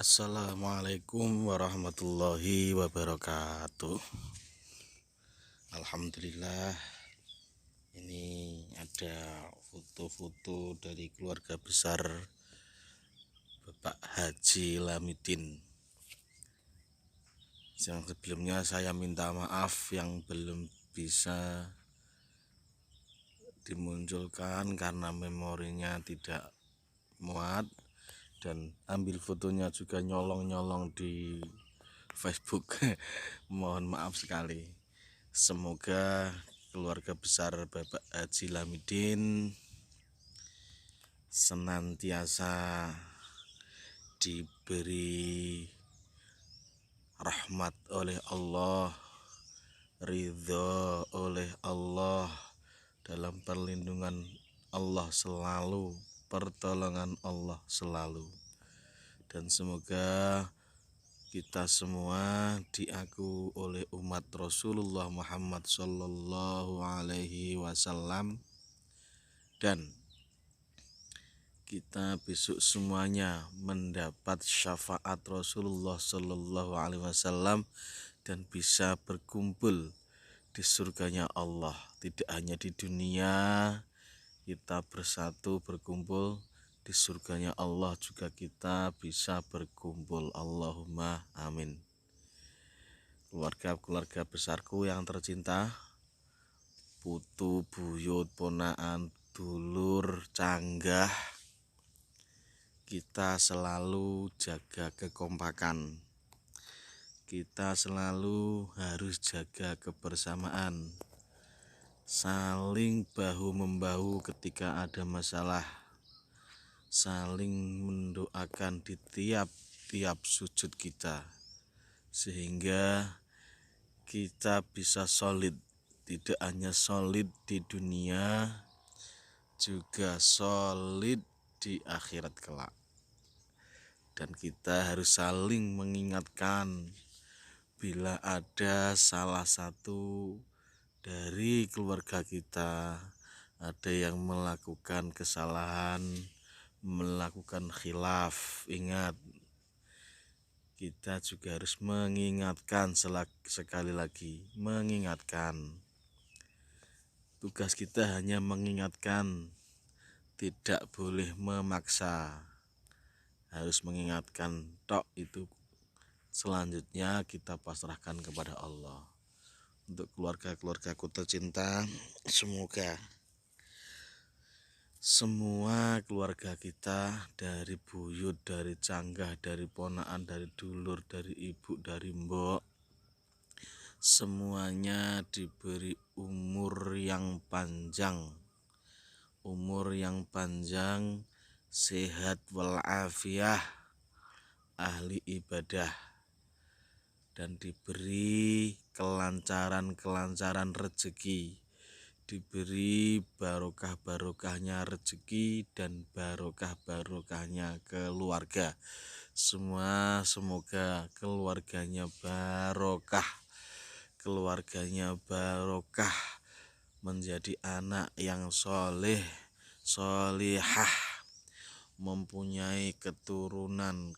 Assalamualaikum warahmatullahi wabarakatuh. Alhamdulillah, ini ada foto-foto dari keluarga besar Bapak Haji Lamidin. Yang sebelumnya saya minta maaf yang belum bisa dimunculkan karena memorinya tidak muat, dan ambil fotonya juga nyolong-nyolong di Facebook. Mohon maaf sekali. Semoga keluarga besar Bapak Haji Lamidin senantiasa diberi rahmat oleh Allah, ridho oleh Allah, dalam perlindungan Allah selalu, pertolongan Allah selalu, dan semoga kita semua diaku oleh umat Rasulullah Muhammad Sallallahu Alaihi Wasallam, dan kita besok semuanya mendapat syafaat Rasulullah Sallallahu Alaihi Wasallam dan bisa berkumpul di surganya Allah. Tidak hanya di dunia kita bersatu berkumpul, di surganya Allah juga kita bisa berkumpul. Allahumma amin. Keluarga besarku yang tercinta, putu, buyut, ponaan, dulur, canggah, kita selalu jaga kekompakan. Kita selalu harus jaga kebersamaan, saling bahu-membahu ketika ada masalah, saling mendoakan di tiap-tiap sujud kita, sehingga kita bisa solid, tidak hanya solid di dunia, juga solid di akhirat kelak. Dan kita harus saling mengingatkan bila ada salah satu dari keluarga kita ada yang melakukan kesalahan, melakukan khilaf. Ingat, kita juga harus mengingatkan sekali lagi, mengingatkan. Tugas kita hanya mengingatkan, tidak boleh memaksa, harus mengingatkan tok itu. Selanjutnya kita pasrahkan kepada Allah. Untuk keluarga-keluargaku tercinta, semoga semua keluarga kita, dari buyut, dari canggah, dari ponaan, dari dulur, dari ibu, dari mbok, semuanya diberi umur yang panjang, sehat walafiah, ahli ibadah, dan diberi kelancaran rezeki, diberi barokahnya rezeki dan barokahnya keluarga. Semoga keluarganya barokah, menjadi anak yang solihah, mempunyai keturunan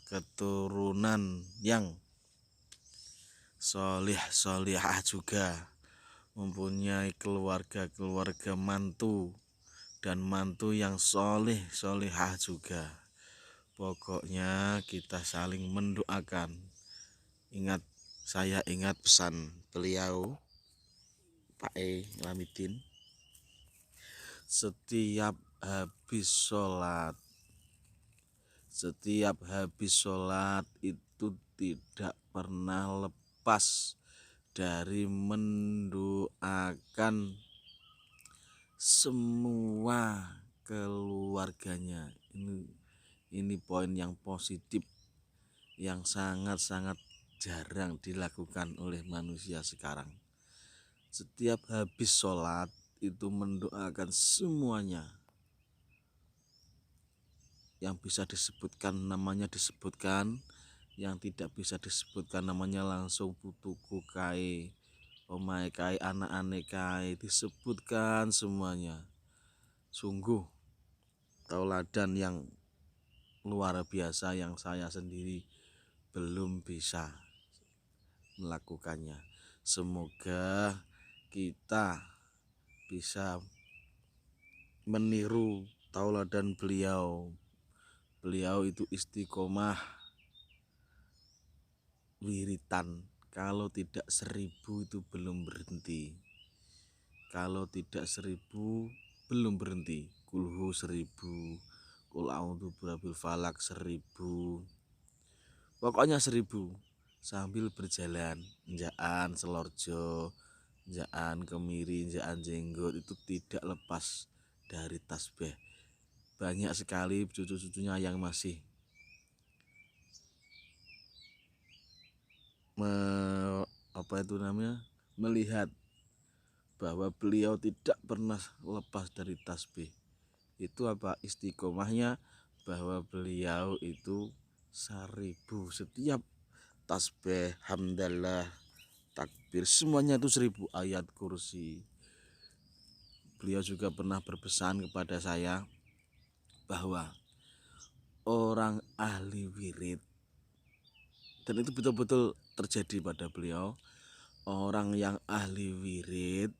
yang solihah juga, mempunyai keluarga mantu dan mantu yang solihah juga. Pokoknya kita saling mendoakan. Saya ingat pesan beliau Pak Lamidin, setiap habis sholat itu tidak pernah lepas dari mendoakan semua keluarganya. Ini poin yang positif yang sangat-sangat jarang dilakukan oleh manusia sekarang. Setiap habis sholat itu mendoakan semuanya. Yang bisa disebutkan namanya disebutkan, yang tidak bisa disebutkan namanya langsung putuku kae, omae kae, anak-ane kae, disebutkan semuanya. Sungguh tauladan yang luar biasa yang saya sendiri belum bisa melakukannya. Semoga kita bisa meniru tauladan beliau. Beliau itu istiqomah wiritan, kalau tidak 1000 itu belum berhenti. Kalau tidak 1000 belum berhenti. Kulhu 1000, kul a'udzu birabbil falak 1000. Pokoknya 1000 sambil berjalan, njaan selorjo, njaan kemiri, njaan jenggot itu tidak lepas dari tasbih. Banyak sekali cucu-cucunya yang masih melihat bahwa beliau tidak pernah lepas dari tasbih. Itu apa? Istiqomahnya bahwa beliau itu 1000 setiap tasbih, hamdalah, takbir, semuanya itu 1000 ayat kursi. Beliau juga pernah berpesan kepada saya bahwa orang ahli wirid, dan itu betul-betul terjadi pada beliau, orang yang ahli wirid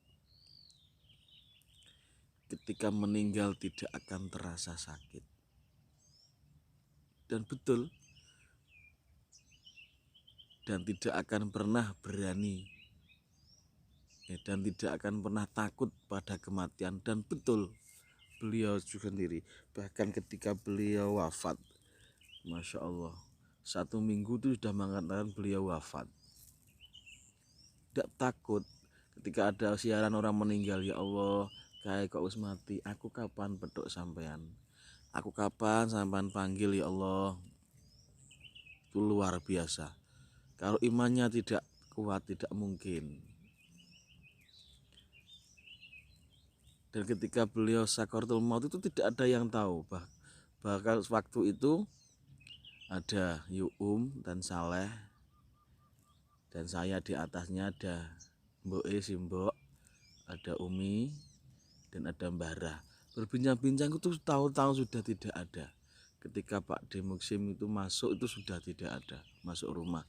ketika meninggal tidak akan terasa sakit. Dan betul, dan tidak akan pernah berani, dan tidak akan pernah takut pada kematian. Dan betul, beliau juga sendiri bahkan ketika beliau wafat, Masya Allah, 1 minggu itu sudah mengatakan beliau wafat. Tidak takut ketika ada siaran orang meninggal, ya Allah, kayak kok wis mati, aku kapan pedok sampean, aku kapan sampean panggil ya Allah. Itu luar biasa. Kalau imannya tidak kuat, tidak mungkin. Dan ketika beliau sakaratul maut itu tidak ada yang tahu. Bahkan waktu itu ada Yu'um dan Saleh, dan saya di atasnya ada Mbok Simbok, ada Umi, dan ada Mbara. Berbincang-bincang itu tahun-tahun sudah tidak ada. Ketika Pak Demuksim itu masuk, itu sudah tidak ada, masuk rumah.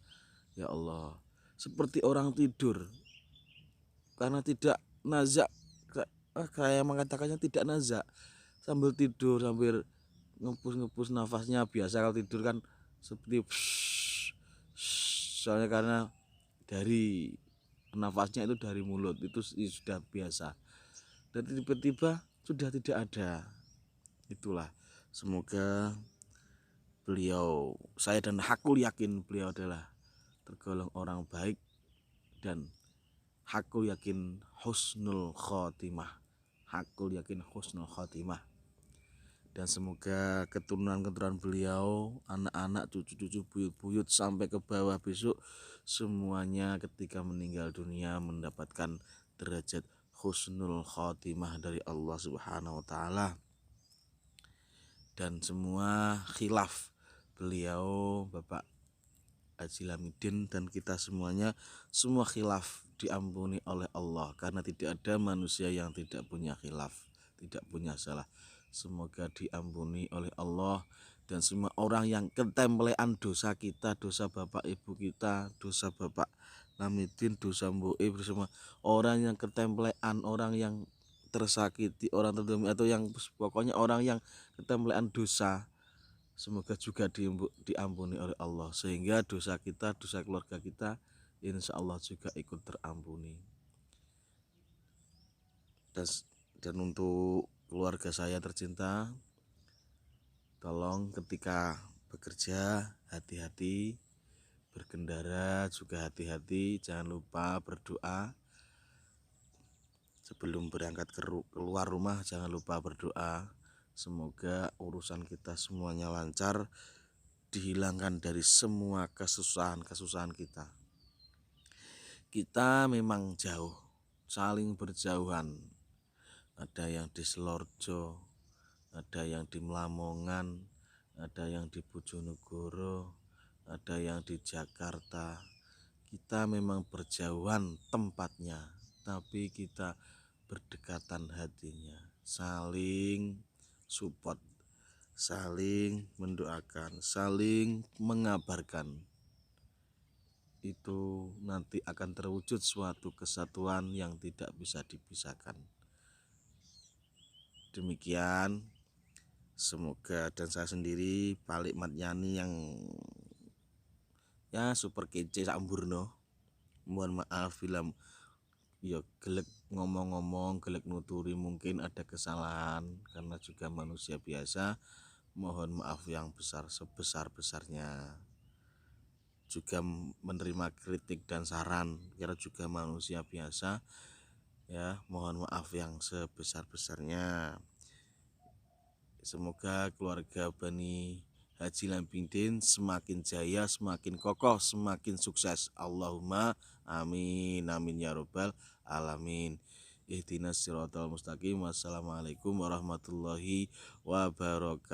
Ya Allah, seperti orang tidur, karena tidak nazak. Kayak mengatakannya tidak nazak, sambil tidur, sambil ngepus nafasnya. Biasa kalau tidur kan seperti soalnya karena dari nafasnya itu dari mulut, itu sudah biasa. Dan tiba-tiba sudah tidak ada. Itulah, semoga beliau, saya dan aku yakin beliau adalah tergolong orang baik, dan aku yakin husnul khotimah. Aku yakin husnul khotimah. Dan semoga keturunan-keturunan beliau, anak-anak, cucu-cucu, buyut-buyut sampai ke bawah besok, semuanya ketika meninggal dunia mendapatkan derajat husnul khotimah dari Allah Subhanahu wa taala. Dan semua khilaf beliau, Bapak Haji Lamidin, dan kita semuanya, semua khilaf diampuni oleh Allah, karena tidak ada manusia yang tidak punya khilaf, tidak punya salah. Semoga diampuni oleh Allah. Dan semua orang yang ketempelean dosa kita, dosa bapak ibu kita, dosa Bapak Lamidin, dosa Mbok bersama, orang yang ketempelean, orang yang tersakiti, orang terdolimi, atau yang pokoknya orang yang ketempelean dosa, semoga juga diampuni oleh Allah, sehingga dosa kita, dosa keluarga kita, insya Allah juga ikut terampuni. Dan untuk keluarga saya tercinta, tolong ketika bekerja hati-hati, berkendara juga hati-hati, jangan lupa berdoa. Sebelum berangkat keluar rumah, jangan lupa berdoa. Semoga urusan kita semuanya lancar, dihilangkan dari semua kesusahan-kesusahan kita. Kita memang jauh, saling berjauhan. Ada yang di Selorjo, ada yang di Melamongan, ada yang di Bojonegoro, ada yang di Jakarta. Kita memang berjauhan tempatnya, tapi kita berdekatan hatinya, saling support, saling mendoakan, saling mengabarkan. itu nanti akan terwujud suatu kesatuan yang tidak bisa dipisahkan. Demikian, semoga, dan saya sendiri Pak Mat Yani yang ya super kece sampurno. Mohon maaf bila ya gelek ngomong-ngomong, gelek nuturi mungkin ada kesalahan karena juga manusia biasa. Mohon maaf yang besar sebesar-besarnya. Juga menerima kritik dan saran karena juga manusia biasa. Ya, mohon maaf yang sebesar-besarnya. Semoga keluarga Bani Haji Lampingdin semakin jaya, semakin kokoh, semakin sukses. Allahumma amin, amin ya robbal alamin. Ihdinas siratal mustaqim. Wassalamualaikum warahmatullahi wabarakatuh.